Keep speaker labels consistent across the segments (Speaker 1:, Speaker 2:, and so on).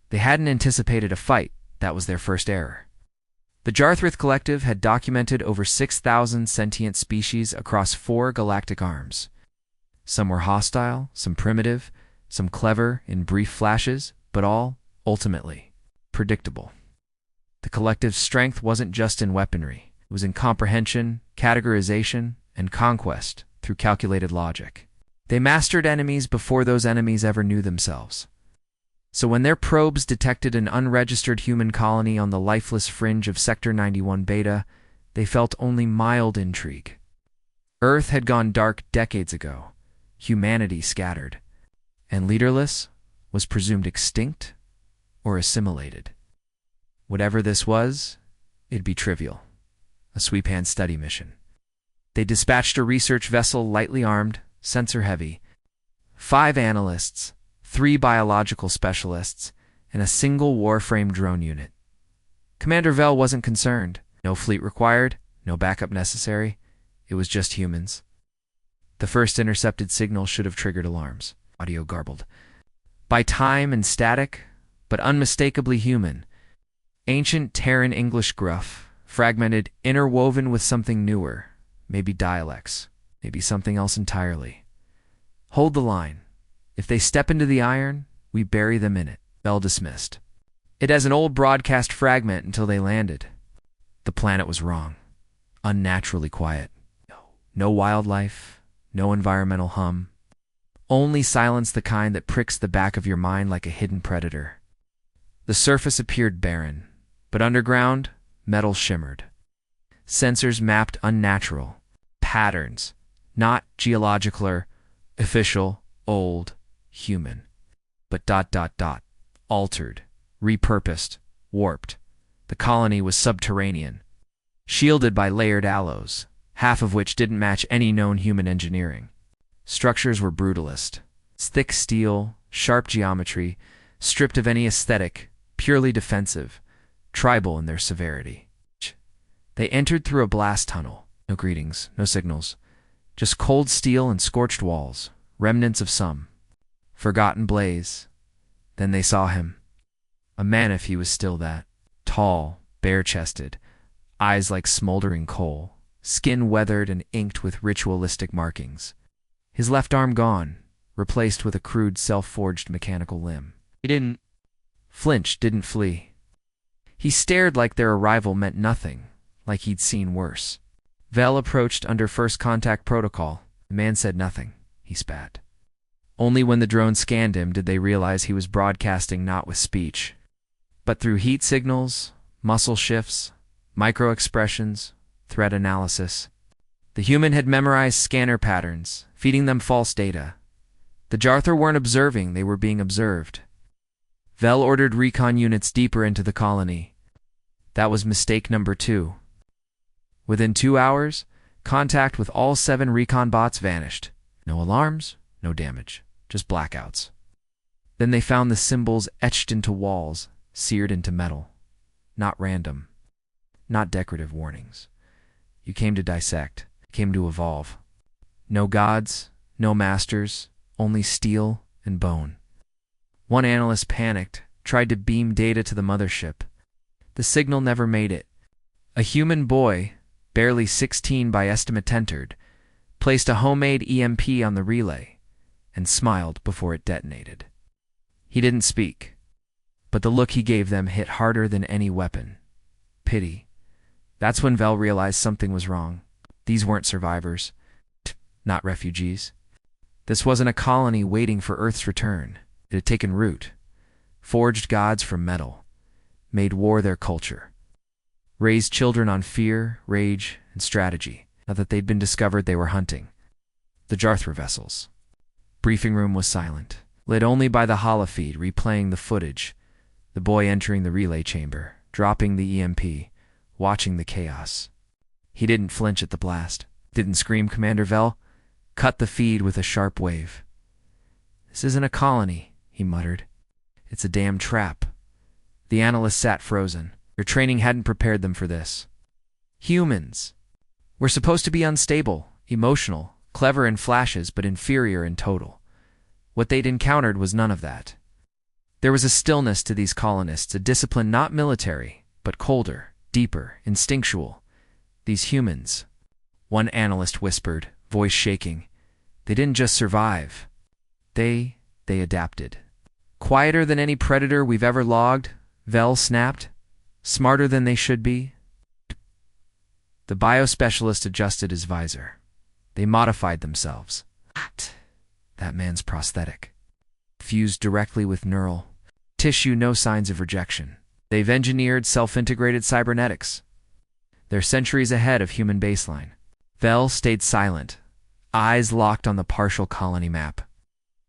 Speaker 1: They hadn't anticipated a fight. That was their first error. The Jarthrith Collective had documented over 6,000 sentient species across 4 galactic arms. Some were hostile, some primitive, some clever in brief flashes, but all, ultimately, predictable. The Collective's strength wasn't just in weaponry. It was in comprehension, categorization, and conquest through calculated logic. They mastered enemies before those enemies ever knew themselves. So when their probes detected an unregistered human colony on the lifeless fringe of Sector 91 Beta, they felt only mild intrigue. Earth had gone dark decades ago, humanity scattered, and leaderless was presumed extinct or assimilated. Whatever this was, it'd be trivial. A sweep-hand study mission. They dispatched a research vessel lightly armed, sensor-heavy, 5 analysts, 3 biological specialists, and a single warframe drone unit. Commander Vel wasn't concerned. No fleet required, no backup necessary. It was just humans. The first intercepted signal should have triggered alarms. Audio garbled. By time and static, but unmistakably human. Ancient Terran English gruff, fragmented, interwoven with something newer. Maybe dialects, maybe something else entirely. Hold the line. If they step into the iron, we bury them in it. Bell dismissed. It as an old broadcast fragment until they landed. The planet was wrong. Unnaturally quiet. No wildlife, no environmental hum. Only silence, the kind that pricks the back of your mind like a hidden predator. The surface appeared barren, but underground, metal shimmered. Sensors mapped unnatural patterns, not geological or official, old, human, but ... altered, repurposed, warped. The colony was subterranean, shielded by layered alloys, half of which didn't match any known human engineering. Structures were brutalist. Thick steel, sharp geometry, stripped of any aesthetic, purely defensive, tribal in their severity. They entered through a blast tunnel. No greetings, no signals. Just cold steel and scorched walls, remnants of some forgotten blaze. Then they saw him. A man, if he was still that. Tall, bare-chested, eyes like smoldering coal, skin weathered and inked with ritualistic markings. His left arm gone, replaced with a crude self-forged mechanical limb. He didn't flinch, didn't flee. He stared like their arrival meant nothing, like he'd seen worse. Vel approached under first contact protocol. The man said nothing. He spat. Only when the drone scanned him did they realize he was broadcasting not with speech, but through heat signals, muscle shifts, micro-expressions, threat analysis. The human had memorized scanner patterns, feeding them false data. The Jarthr weren't observing, they were being observed. Vel ordered recon units deeper into the colony. That was mistake number 2. Within 2 hours, contact with all 7 recon bots vanished. No alarms, no damage, just blackouts. Then they found the symbols etched into walls, seared into metal. Not random, not decorative warnings. You came to dissect, came to evolve. No gods, no masters, only steel and bone. One analyst panicked, tried to beam data to the mothership. The signal never made it. A human boy, barely 16 by estimate entered, placed a homemade EMP on the relay, and smiled before it detonated. He didn't speak, but the look he gave them hit harder than any weapon. Pity. That's when Vel realized something was wrong. These weren't survivors, not refugees. This wasn't a colony waiting for Earth's return. It had taken root, forged gods from metal, made war their culture, raised children on fear, rage, and strategy. Now that they'd been discovered, they were hunting. The Jarthr vessels. Briefing room was silent, lit only by the holofeed replaying the footage, the boy entering the relay chamber, dropping the EMP, watching the chaos. He didn't flinch at the blast. Didn't scream, Commander Vel. Cut the feed with a sharp wave. This isn't a colony, he muttered. It's a damn trap. The analyst sat frozen. Their training hadn't prepared them for this. Humans. We're supposed to be unstable, emotional, clever in flashes, but inferior in total. What they'd encountered was none of that. There was a stillness to these colonists, a discipline not military, but colder, deeper, instinctual. These humans, one analyst whispered, voice shaking, they didn't just survive. They adapted. Quieter than any predator we've ever logged, Vel snapped. Smarter than they should be. The biospecialist adjusted his visor. They modified themselves. That man's prosthetic. Fused directly with neural tissue, no signs of rejection. They've engineered self-integrated cybernetics. They're centuries ahead of human baseline. Vel stayed silent, eyes locked on the partial colony map.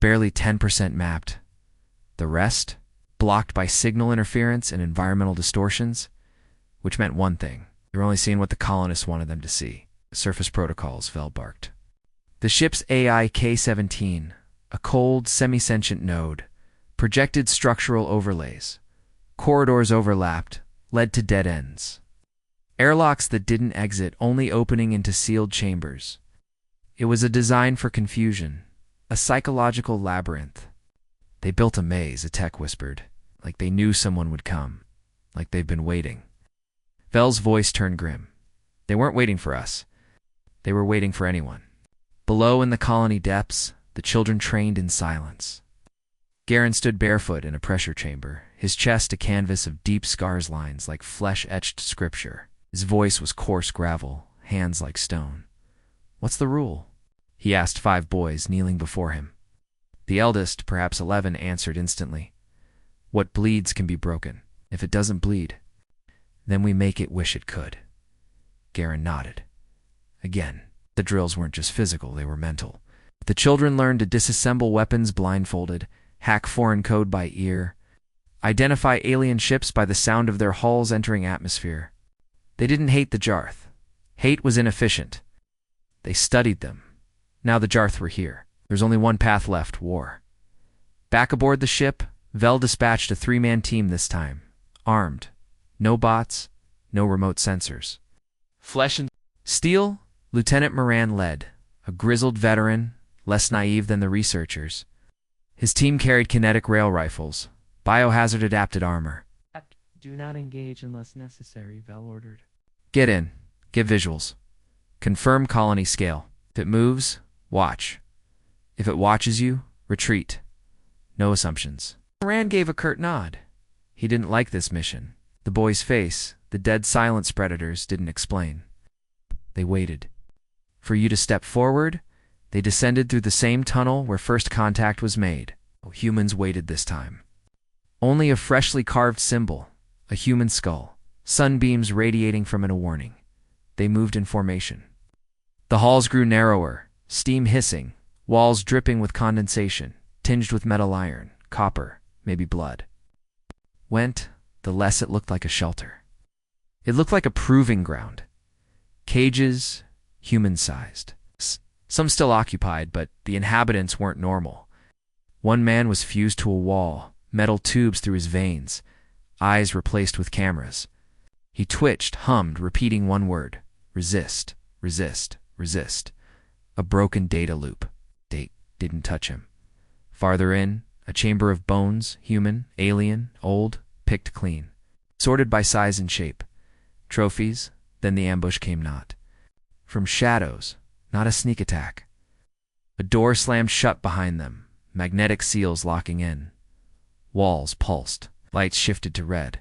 Speaker 1: Barely 10% mapped. The rest, blocked by signal interference and environmental distortions, which meant one thing. They were only seeing what the colonists wanted them to see. Surface protocols, Vel barked. The ship's AI K-17, a cold, semi-sentient node, projected structural overlays. Corridors overlapped, led to dead ends. Airlocks that didn't exit, only opening into sealed chambers. It was a design for confusion, a psychological labyrinth. They built a maze, a tech whispered, like they knew someone would come, like they've been waiting. Vel's voice turned grim. They weren't waiting for us. They were waiting for anyone. Below in the colony depths, the children trained in silence. Garen stood barefoot in a pressure chamber, his chest a canvas of deep scars lines like flesh-etched scripture. His voice was coarse gravel, hands like stone. "What's the rule?" he asked 5 boys kneeling before him. The eldest, perhaps 11, answered instantly. "What bleeds can be broken. If it doesn't bleed, then we make it wish it could." Garen nodded. Again, the drills weren't just physical, they were mental. The children learned to disassemble weapons blindfolded, hack foreign code by ear, identify alien ships by the sound of their hulls entering atmosphere. They didn't hate the Jarth. Hate was inefficient. They studied them. Now the Jarth were here. There's only one path left, war. Back aboard the ship, Vel dispatched a 3-man team this time, armed. No bots, no remote sensors. Flesh and steel, Lieutenant Moran led, a grizzled veteran, less naive than the researchers. His team carried kinetic rail rifles, biohazard-adapted armor.
Speaker 2: "Do not engage unless necessary," Vel ordered.
Speaker 1: "Get in. Get visuals. Confirm colony scale. If it moves, watch. If it watches you, retreat. No assumptions." Moran gave a curt nod. He didn't like this mission. The boy's face, the dead silence predators, didn't explain. They waited. For you to step forward, they descended through the same tunnel where first contact was made. Humans waited this time. Only a freshly carved symbol, a human skull, sunbeams radiating from it a warning. They moved in formation. The halls grew narrower, steam hissing, walls dripping with condensation, tinged with metal iron, copper, maybe blood. Went, the less it looked like a shelter. It looked like a proving ground. Cages, human-sized. Some still occupied, but the inhabitants weren't normal. One man was fused to a wall, metal tubes through his veins, eyes replaced with cameras. He twitched, hummed, repeating one word: resist, resist, resist. A broken data loop. Date didn't touch him. Farther in, a chamber of bones, human, alien, old, picked clean. Sorted by size and shape. Trophies, then the ambush came not. From shadows, not a sneak attack. A door slammed shut behind them, magnetic seals locking in. Walls pulsed, lights shifted to red.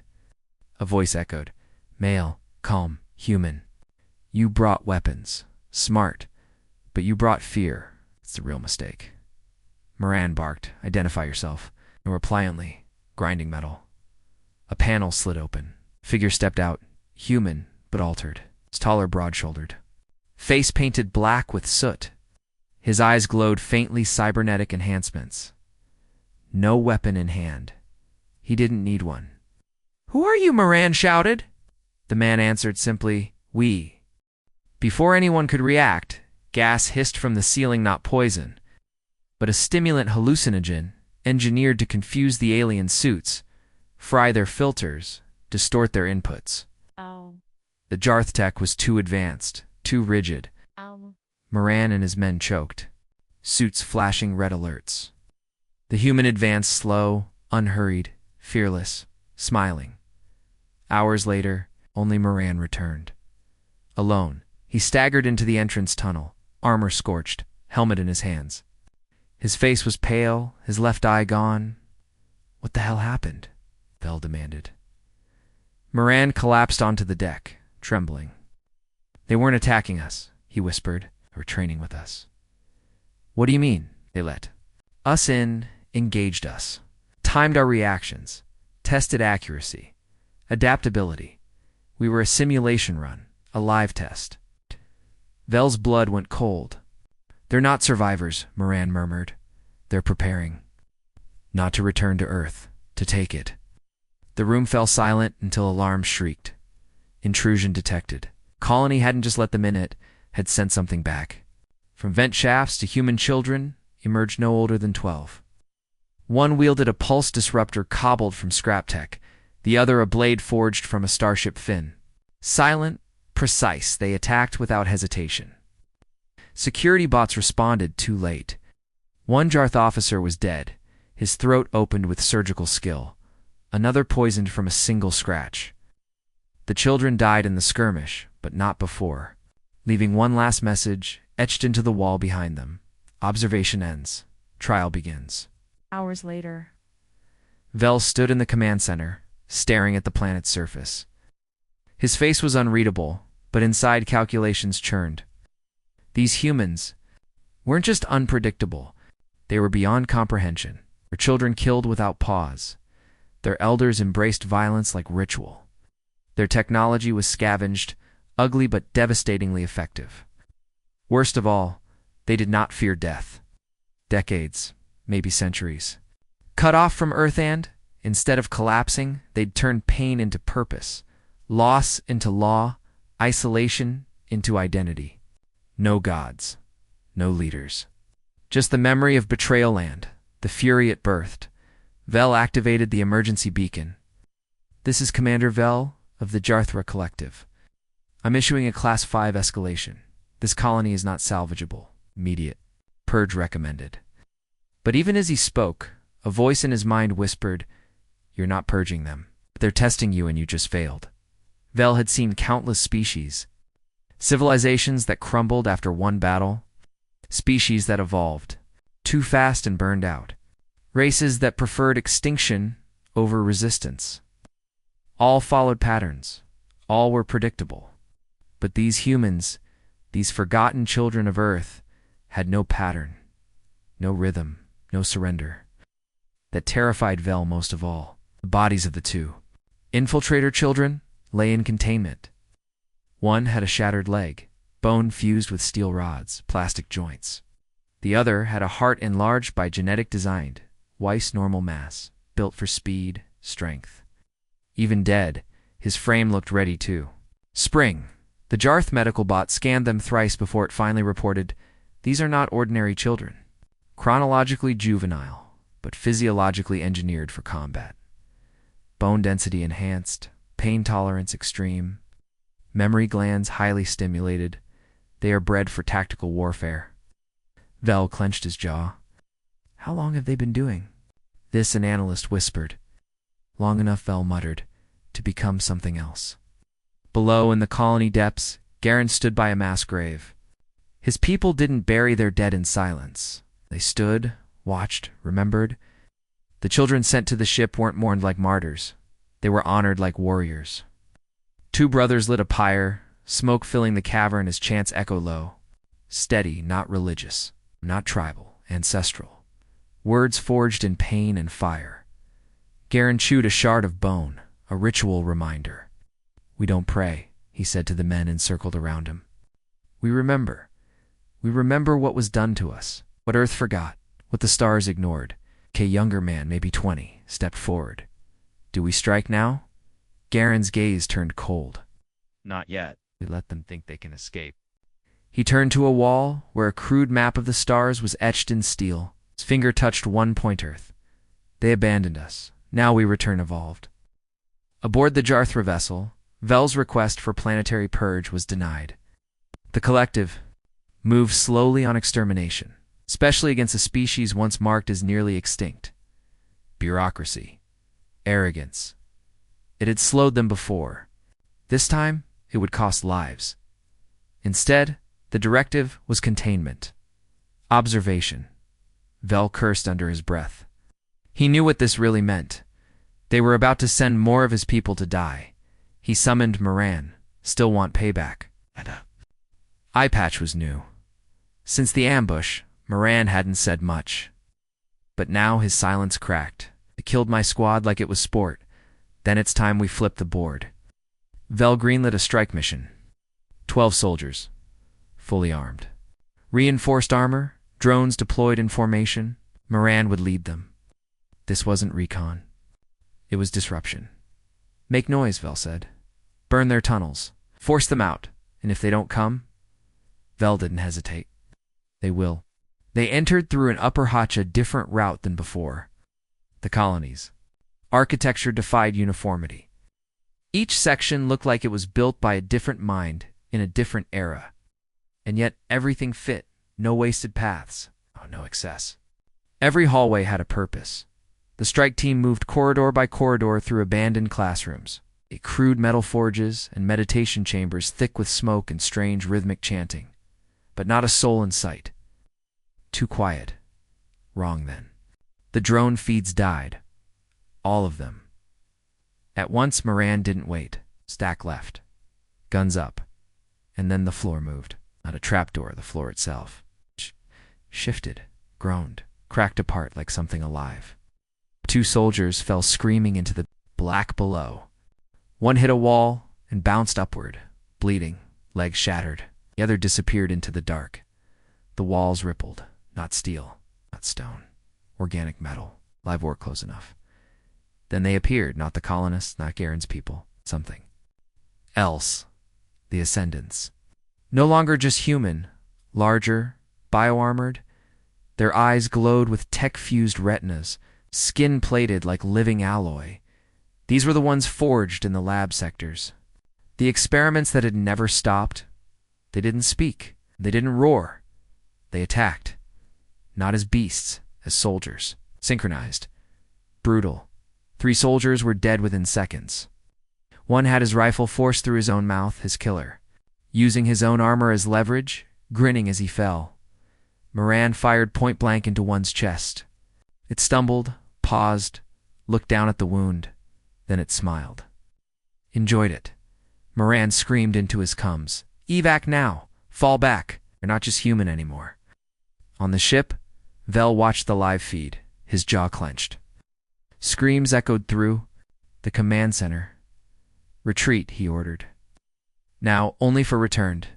Speaker 1: A voice echoed, male, calm, human. You brought weapons, smart, but you brought fear. It's the real mistake. Moran barked, identify yourself, and repliantly, grinding metal. A panel slid open. Figure stepped out, human, but altered. It's taller, broad-shouldered. Face painted black with soot. His eyes glowed faintly cybernetic enhancements. No weapon in hand. He didn't need one. "Who are you?" Moran shouted. The man answered simply, "We." Before anyone could react, gas hissed from the ceiling, not poison, but a stimulant hallucinogen engineered to confuse the alien suits, fry their filters, distort their inputs.
Speaker 3: Ow.
Speaker 1: The Jarth tech was too advanced, too rigid.
Speaker 3: Ow.
Speaker 1: Moran and his men choked, suits flashing red alerts. The human advanced slow, unhurried, fearless, smiling. Hours later, only Moran returned. Alone, he staggered into the entrance tunnel, armor scorched, helmet in his hands. His face was pale, his left eye gone. "What the hell happened?" Vel demanded. Moran collapsed onto the deck, trembling. "They weren't attacking us," he whispered. "They were training with us." "What do you mean?" They let us in, engaged us, timed our reactions, tested accuracy, adaptability. We were a simulation run, a live test. Vel's blood went cold. "They're not survivors," Moran murmured. "They're preparing. Not to return to Earth, to take it." The room fell silent until alarms shrieked. Intrusion detected. Colony hadn't just let them in, it had sent something back. From vent shafts to human children emerged no older than 12. One wielded a pulse disruptor cobbled from scrap tech, the other a blade forged from a starship fin. Silent, precise, they attacked without hesitation. Security bots responded too late. One Jarth officer was dead, his throat opened with surgical skill. Another poisoned from a single scratch. The children died in the skirmish, but not before, leaving one last message etched into the wall behind them. Observation ends. Trial begins.
Speaker 3: Hours later.
Speaker 1: Vel stood in the command center, staring at the planet's surface. His face was unreadable, but inside calculations churned. These humans weren't just unpredictable, they were beyond comprehension. Their children killed without pause. Their elders embraced violence like ritual. Their technology was scavenged, ugly but devastatingly effective. Worst of all, they did not fear death. Decades, maybe centuries. Cut off from Earth and, instead of collapsing, they'd turn pain into purpose, loss into law, isolation into identity. No gods, no leaders. Just the memory of betrayal and the fury it birthed. Vel activated the emergency beacon. "This is Commander Vel of the Jarthra Collective. I'm issuing a Class 5 escalation. This colony is not salvageable. Immediate. Purge recommended." But even as he spoke, a voice in his mind whispered, "You're not purging them. They're testing you and you just failed." Vel had seen countless species. Civilizations that crumbled after one battle. Species that evolved too fast and burned out. Races that preferred extinction over resistance. All followed patterns. All were predictable. But these humans, these forgotten children of Earth, had no pattern, no rhythm, no surrender. That terrified Vel most of all. The bodies of the two infiltrator children lay in containment. One had a shattered leg, bone fused with steel rods, plastic joints. The other had a heart enlarged by genetic design, Weiss normal mass, built for speed, strength. Even dead, his frame looked ready too. Spring. The Jarth medical bot scanned them thrice before it finally reported, "These are not ordinary children. Chronologically juvenile, but physiologically engineered for combat. Bone density enhanced, pain tolerance extreme, memory glands highly stimulated. They are bred for tactical warfare." Vel clenched his jaw. "How long have they been doing this?" an analyst whispered. "Long enough," Vel muttered, "to become something else." Below, in the colony depths, Garen stood by a mass grave. His people didn't bury their dead in silence. They stood, watched, remembered. The children sent to the ship weren't mourned like martyrs. They were honored like warriors. Two brothers lit a pyre, smoke filling the cavern as chants echo low. Steady, not religious, not tribal, ancestral. Words forged in pain and fire. Garen chewed a shard of bone, a ritual reminder. "We don't pray," he said to the men encircled around him. "We remember. We remember what was done to us, what Earth forgot, what the stars ignored." A younger man, maybe 20, stepped forward. "Do we strike now?" Garen's gaze turned cold.
Speaker 4: Not yet.
Speaker 1: "We let them think they can escape." He turned to a wall where a crude map of the stars was etched in steel. His finger touched one point Earth. "They abandoned us. Now we return evolved." Aboard the Jarthra vessel, Vel's request for planetary purge was denied. The collective moved slowly on extermination, especially against a species once marked as nearly extinct. bureaucracy, arrogance. It had slowed them before. This time, it would cost lives. Instead, the directive was containment. Observation. Vel cursed under his breath. He knew what this really meant. They were about to send more of his people to die. He summoned Moran. Still want payback. Eye patch was new. Since the ambush, Moran hadn't said much. But now his silence cracked. They killed my squad like it was sport. Then it's time we flipped the board. Vel greenlit a strike mission. 12 soldiers, fully armed. Reinforced armor, drones deployed in formation. Moran would lead them. This wasn't recon. It was disruption. Make noise, Vel said. Burn their tunnels. Force them out. And if they don't come, Vel didn't hesitate. They will. They entered through an upper hatch a different route than before. The colonies. Architecture defied uniformity. Each section looked like it was built by a different mind in a different era. And yet everything fit. No wasted paths. No excess. Every hallway had a purpose. The strike team moved corridor by corridor through abandoned classrooms, crude metal forges and meditation chambers thick with smoke and strange rhythmic chanting. But not a soul in sight. Too quiet. Wrong then. The drone feeds died. All of them. At once, Moran didn't wait. Stack left. Guns up. And then the floor moved. Not a trapdoor, the floor itself. Shifted, groaned, cracked apart like something alive. 2 soldiers fell screaming into the black below. One hit a wall and bounced upward, bleeding, legs shattered. The other disappeared into the dark. The walls rippled. Not steel, not stone. Organic metal. Live ore close enough. Then they appeared, not the colonists, not Garen's people. Something else. The Ascendants. No longer just human. Larger, bio-armored. Their eyes glowed with tech-fused retinas, skin plated like living alloy. These were the ones forged in the lab sectors. The experiments that had never stopped. They didn't speak. They didn't roar. They attacked. Not as beasts, as soldiers. Synchronized. Brutal. 3 soldiers were dead within seconds. One had his rifle forced through his own mouth, his killer. Using his own armor as leverage, grinning as he fell. Moran fired point-blank into one's chest. It stumbled, paused, looked down at the wound. Then it smiled. Enjoyed it. Moran screamed into his cums. Evac now! Fall back! You're not just human anymore. On the ship, Vel watched the live feed, his jaw clenched. Screams echoed through the command center. Retreat, he ordered. Now, only for returned.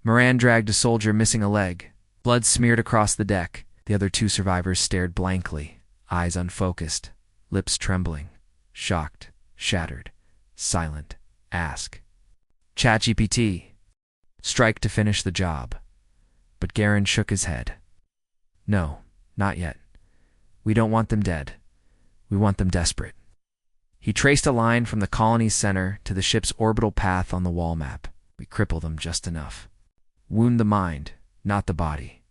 Speaker 1: Moran dragged a soldier missing a leg. Blood smeared across the deck. The other 2 survivors stared blankly, eyes unfocused, lips trembling, shocked, shattered, silent. Ask. ChatGPT. Strike to finish the job. But Garen shook his head. No, not yet. We don't want them dead. We want them desperate. He traced a line from the colony's center to the ship's orbital path on the wall map. We cripple them just enough. Wound the mind, not the body.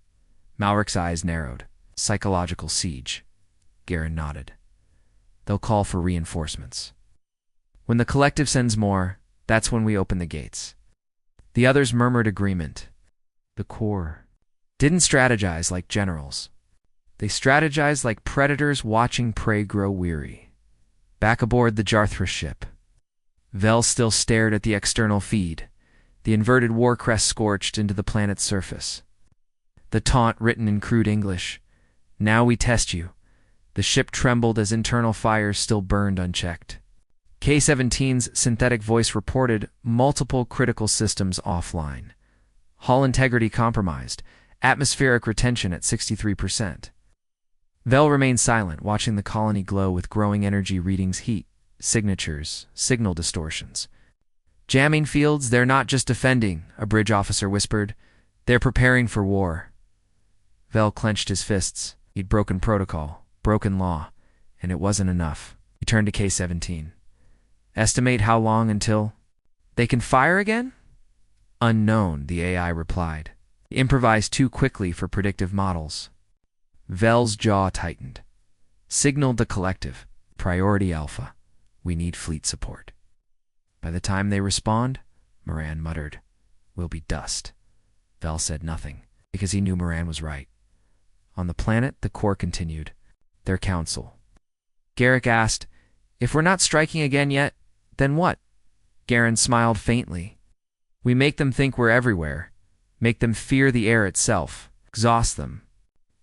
Speaker 1: Malric's eyes narrowed. Psychological siege. Garen nodded. They'll call for reinforcements. When the collective sends more, that's when we open the gates. The others murmured agreement. The core didn't strategize like generals. They strategized like predators watching prey grow weary. Back aboard the Jarthra ship. Vel still stared at the external feed, the inverted war crest scorched into the planet's surface. The taunt written in crude English. Now we test you. The ship trembled as internal fires still burned unchecked. K-17's synthetic voice reported multiple critical systems offline. Hull integrity compromised. Atmospheric retention at 63%. Vel remained silent, watching the colony glow with growing energy readings, heat, signatures, signal distortions. Jamming fields, they're not just defending, a bridge officer whispered. They're preparing for war. Vel clenched his fists. He'd broken protocol, broken law, and it wasn't enough. He turned to K-17. Estimate how long until they can fire again? Unknown, the AI replied. Improvised too quickly for predictive models. Vel's jaw tightened. signaled the collective, Priority Alpha, we need fleet support. By the time they respond, Moran muttered, we'll be dust. Vel said nothing, because he knew Moran was right. On the planet, the Corps continued their council. Garrick asked, if we're not striking again yet, then what? Garen smiled faintly. We make them think we're everywhere, make them fear the air itself, exhaust them.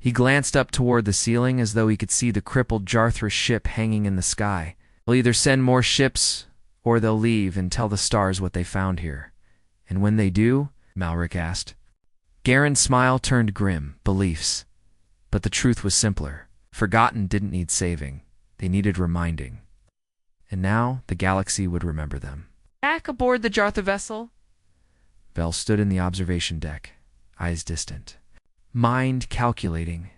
Speaker 1: He glanced up toward the ceiling as though he could see the crippled Jarthra ship hanging in the sky. They'll either send more ships, or they'll leave and tell the stars what they found here. And when they do, Malric asked. Garen's smile turned grim, beliefs. But the truth was simpler. Forgotten didn't need saving. They needed reminding. And now the galaxy would remember them.
Speaker 2: Back aboard the Jartha vessel.
Speaker 1: Vel stood in the observation deck, eyes distant, mind calculating.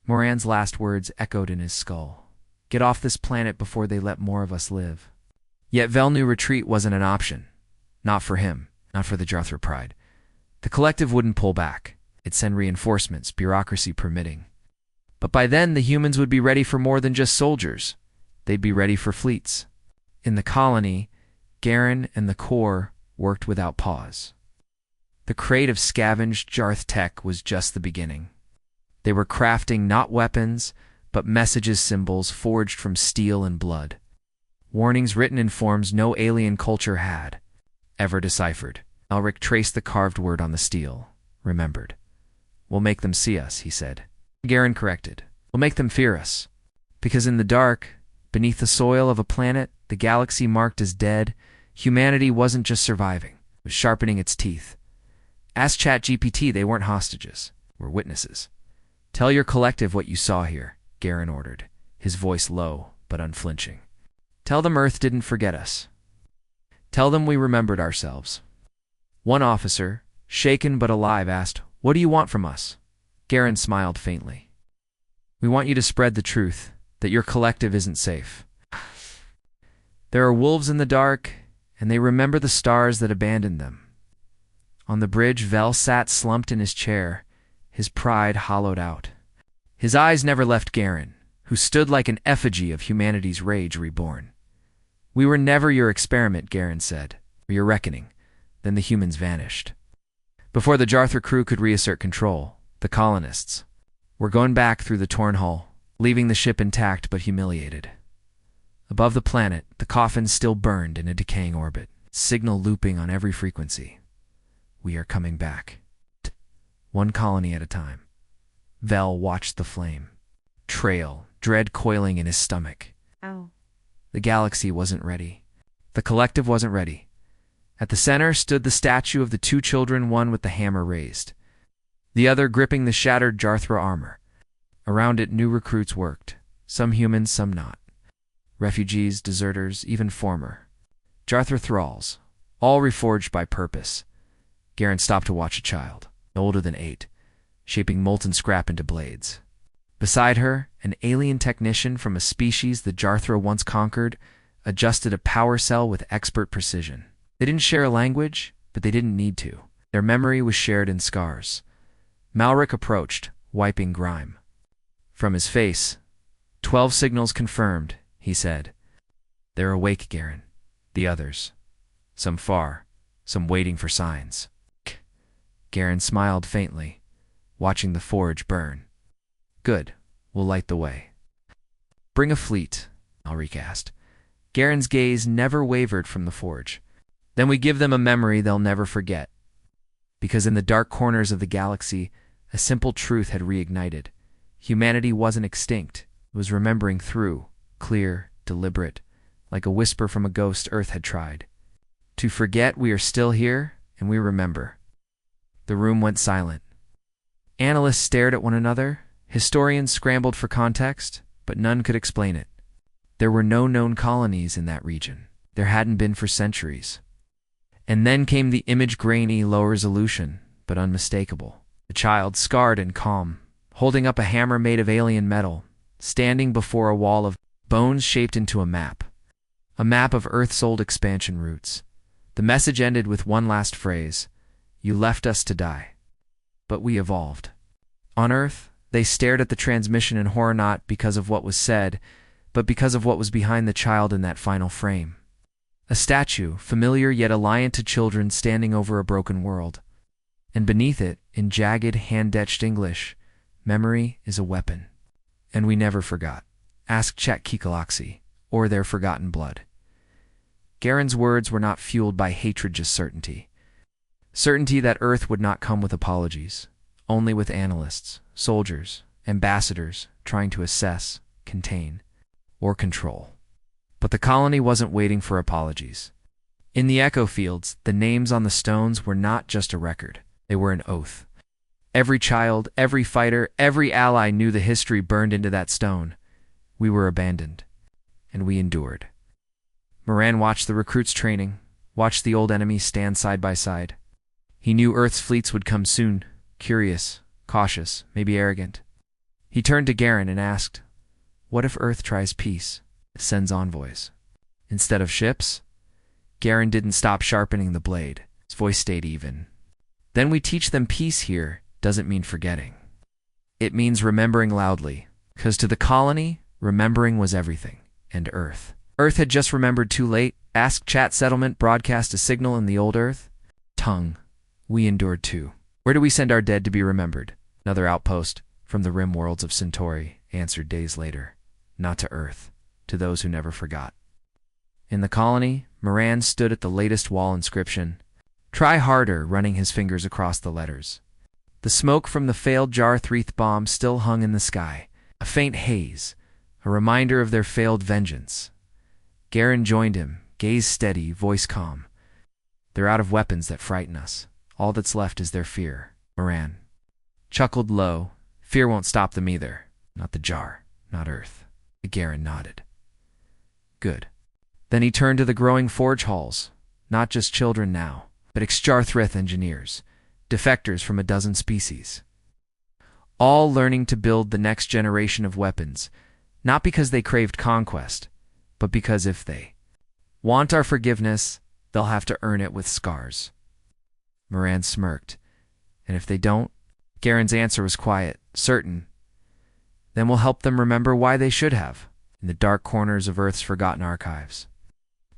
Speaker 1: Moran's last words echoed in his skull. Get off this planet before they let more of us live. Yet Vel knew retreat wasn't an option. Not for him, not for the Jarthra pride. The collective wouldn't pull back. It'd send reinforcements, bureaucracy permitting. But by then, the humans would be ready for more than just soldiers. They'd be ready for fleets. In the colony, Garen and the Corps worked without pause. The crate of scavenged Jarth tech was just the beginning. They were crafting not weapons, but messages symbols forged from steel and blood. Warnings written in forms no alien culture had ever deciphered. Elric traced the carved word on the steel. Remembered. We'll make them see us, he said. Garen corrected. We'll make them fear us. Because in the dark, beneath the soil of a planet, the galaxy marked as dead, humanity wasn't just surviving. It was sharpening its teeth. Ask ChatGPT, they weren't hostages. We're witnesses. Tell your collective what you saw here, Garen ordered, his voice low but unflinching. Tell them Earth didn't forget us. Tell them we remembered ourselves. One officer, shaken but alive, asked, what do you want from us? Garen smiled faintly. We want you to spread the truth, that your collective isn't safe. There are wolves in the dark, and they remember the stars that abandoned them. On the bridge, Vel sat slumped in his chair, his pride hollowed out. His eyes never left Garen, who stood like an effigy of humanity's rage reborn. We were never your experiment, Garen said, or your reckoning. Then the humans vanished. Before the Jarthra crew could reassert control, the colonists were going back through the torn hull, leaving the ship intact but humiliated. Above the planet, the coffin still burned in a decaying orbit, signal looping on every frequency. We are coming back. One colony at a time. Vel watched the flame trail, dread coiling in his stomach.
Speaker 2: Ow.
Speaker 1: The galaxy wasn't ready. The collective wasn't ready. At the center stood the statue of the two children, one with the hammer raised, the other gripping the shattered Jarthra armor. Around it, new recruits worked, some humans, some not. Refugees, deserters, even former Jarthra thralls, all reforged by purpose. Garen stopped to watch a child, older than 8, shaping molten scrap into blades. Beside her, an alien technician from a species the Jarthra once conquered adjusted a power cell with expert precision. They didn't share a language, but they didn't need to. Their memory was shared in scars. Malric approached, wiping grime from his face. 12 signals confirmed, he said. They're awake, Garen. The others. Some far, some waiting for signs. Garen smiled faintly, watching the forge burn. Good. We'll light the way. Bring a fleet, Malric asked. Garen's gaze never wavered from the forge. Then we give them a memory they'll never forget. Because in the dark corners of the galaxy, a simple truth had reignited. Humanity wasn't extinct. It was remembering through, clear, deliberate, like a whisper from a ghost Earth had tried. To forget we are still here, and we remember. The room went silent. Analysts stared at one another. Historians scrambled for context, but none could explain it. There were no known colonies in that region. There hadn't been for centuries. And then came the image, grainy, low resolution, but unmistakable. A child, scarred and calm, holding up a hammer made of alien metal, standing before a wall of bones shaped into a map of Earth's old expansion routes. The message ended with one last phrase: you left us to die. But we evolved. On Earth, They stared at the transmission in horror, not because of what was said, but because of what was behind the child in that final frame. A statue, familiar yet alien to children, standing over a broken world. And beneath it, in jagged, hand-etched English, "Memory is a weapon. And we never forgot. Ask Chet Kikalaxi, or their forgotten blood." Garen's words were not fueled by hatred, just certainty. Certainty that Earth would not come with apologies, only with analysts, soldiers, ambassadors trying to assess, contain, or control. But the colony wasn't waiting for apologies. In the echo fields, the names on the stones were not just a record. They were an oath. Every child, every fighter, every ally knew the history burned into that stone. We were abandoned, and we endured. Moran watched the recruits training, watched the old enemies stand side by side. He knew Earth's fleets would come soon, curious, cautious, maybe arrogant. He turned to Garen and asked, "What if Earth tries peace, sends envoys, instead of ships?" Garen didn't stop sharpening the blade. His voice stayed even. "Then we teach them peace here doesn't mean forgetting. It means remembering loudly, because to the colony, remembering was everything, and Earth. Earth had just remembered too late. Ask Chat Settlement broadcast a signal in the old Earth. Tongue. We endured too. Where do we send our dead to be remembered? Another outpost from the rim worlds of Centauri answered days later. Not to Earth, to those who never forgot. In the colony, Moran stood at the latest wall inscription. Try harder, running his fingers across the letters. The smoke from the failed Jarthrith bomb still hung in the sky, a faint haze, a reminder of their failed vengeance. Garen joined him, gaze steady, voice calm. They're out of weapons that frighten us. All that's left is their fear. Moran chuckled low. Fear won't stop them either. Not the Jar, not Earth. Garen nodded. Good. Then he turned to the growing forge halls. Not just children now, but Exjarthrith engineers, defectors from a dozen species. All learning to build the next generation of weapons, not because they craved conquest, but because if they want our forgiveness, they'll have to earn it with scars. Moran smirked. And if they don't? Garen's answer was quiet, certain. Then we'll help them remember why they should have, in the dark corners of Earth's forgotten archives.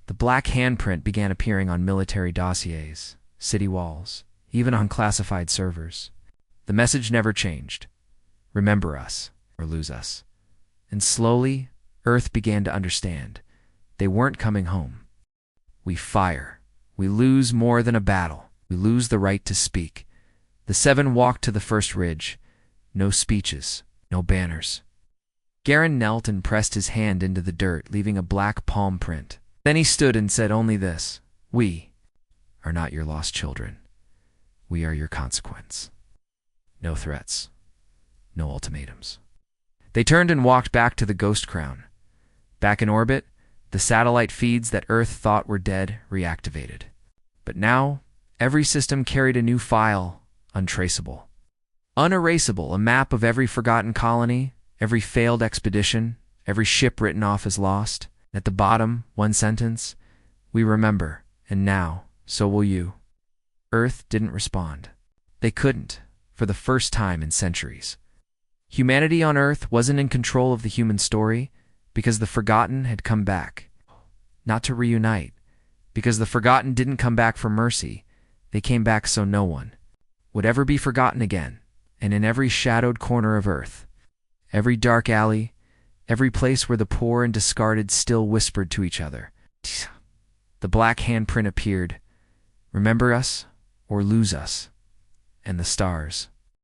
Speaker 1: The black handprint began appearing on military dossiers, city walls, even on classified servers. The message never changed. Remember us, or lose us. And slowly, Earth began to understand. They weren't coming home. We fire. We lose more than a battle. We lose the right to speak. The seven walked to the first ridge. No speeches, no banners. Garen knelt and pressed his hand into the dirt, leaving a black palm print. Then he stood and said only this: We are not your lost children. We are your consequence. No threats. No ultimatums. They turned and walked back to the Ghost Crown. Back in orbit, the satellite feeds that Earth thought were dead reactivated. But now, every system carried a new file, untraceable. Unerasable, a map of every forgotten colony, every failed expedition, every ship written off as lost. At the bottom, one sentence: We remember, and now, so will you. Earth didn't respond. They couldn't, for the first time in centuries. Humanity on Earth wasn't in control of the human story, because the forgotten had come back. Not to reunite, because the forgotten didn't come back for mercy. They came back so no one would ever be forgotten again. And in every shadowed corner of Earth, every dark alley, every place where the poor and discarded still whispered to each other, the black handprint appeared. Remember us, or lose us. And the stars